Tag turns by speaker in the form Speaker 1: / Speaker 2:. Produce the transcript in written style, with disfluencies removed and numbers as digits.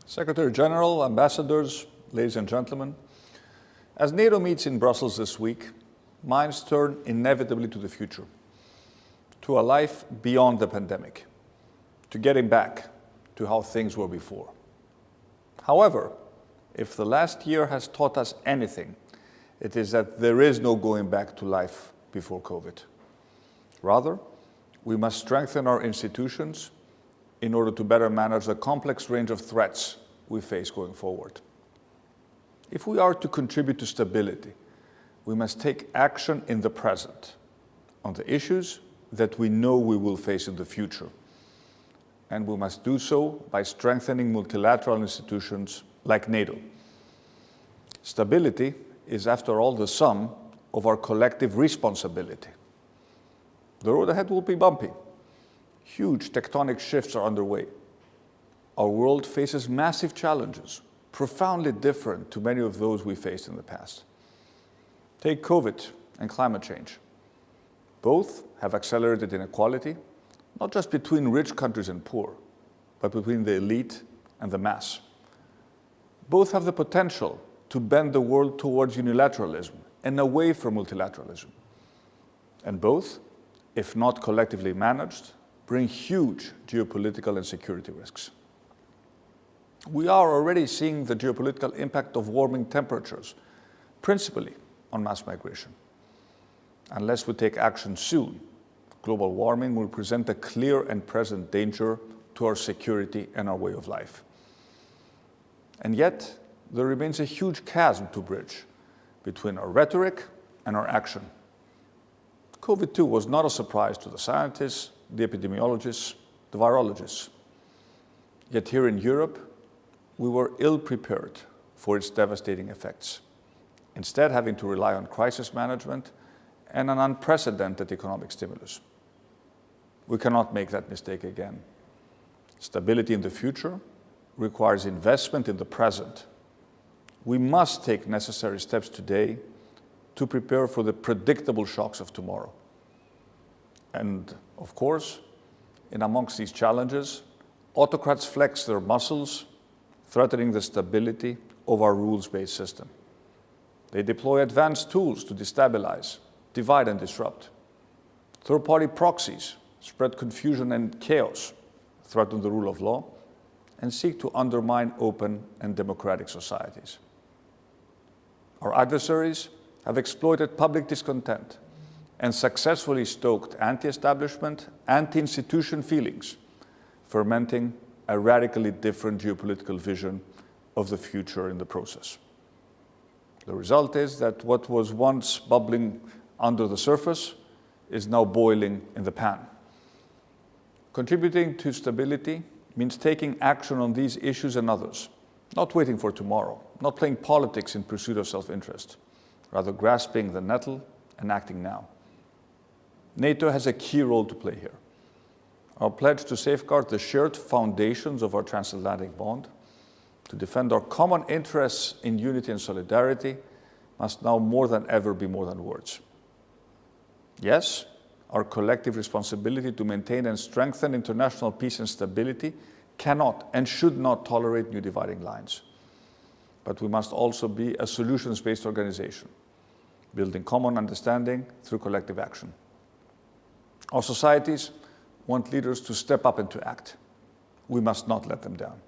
Speaker 1: Secretary General, ambassadors, ladies and gentlemen, as NATO meets in Brussels this week, minds turn inevitably to the future, to a life beyond the pandemic, to getting back to how things were before. However, if the last year has taught us anything, it is that there is no going back to life before COVID. Rather, we must strengthen our institutions in order to better manage the complex range of threats we face going forward. If we are to contribute to stability, we must take action in the present on the issues that we know we will face in the future. And we must do so by strengthening multilateral institutions like NATO. Stability is, after all, the sum of our collective responsibility. The road ahead will be bumpy. Huge tectonic shifts are underway. Our world faces massive challenges, profoundly different to many of those we faced in the past. Take COVID and climate change. Both have accelerated inequality, not just between rich countries and poor, but between the elite and the mass. Both have the potential to bend the world towards unilateralism and away from multilateralism. And both, if not collectively managed, bring huge geopolitical and security risks. We are already seeing the geopolitical impact of warming temperatures, principally on mass migration. Unless we take action soon, global warming will present a clear and present danger to our security and our way of life. And yet, there remains a huge chasm to bridge between our rhetoric and our action. COVID-2 was not a surprise to the scientists, the epidemiologists, the virologists. Yet here in Europe, we were ill-prepared for its devastating effects, instead having to rely on crisis management and an unprecedented economic stimulus. We cannot make that mistake again. Stability in the future requires investment in the present. We must take necessary steps today to prepare for the predictable shocks of tomorrow. And of course, in amongst these challenges, autocrats flex their muscles, threatening the stability of our rules-based system. They deploy advanced tools to destabilize, divide and disrupt. Third-party proxies spread confusion and chaos, threaten the rule of law, and seek to undermine open and democratic societies. Our adversaries have exploited public discontent and successfully stoked anti-establishment, anti-institution feelings, fermenting a radically different geopolitical vision of the future in the process. The result is that what was once bubbling under the surface is now boiling in the pan. Contributing to stability means taking action on these issues and others, not waiting for tomorrow, not playing politics in pursuit of self-interest, rather grasping the nettle and acting now. NATO has a key role to play here. Our pledge to safeguard the shared foundations of our transatlantic bond, to defend our common interests in unity and solidarity, must now more than ever be more than words. Yes, our collective responsibility to maintain and strengthen international peace and stability cannot and should not tolerate new dividing lines. But we must also be a solutions-based organization, building common understanding through collective action. Our societies want leaders to step up and to act. We must not let them down.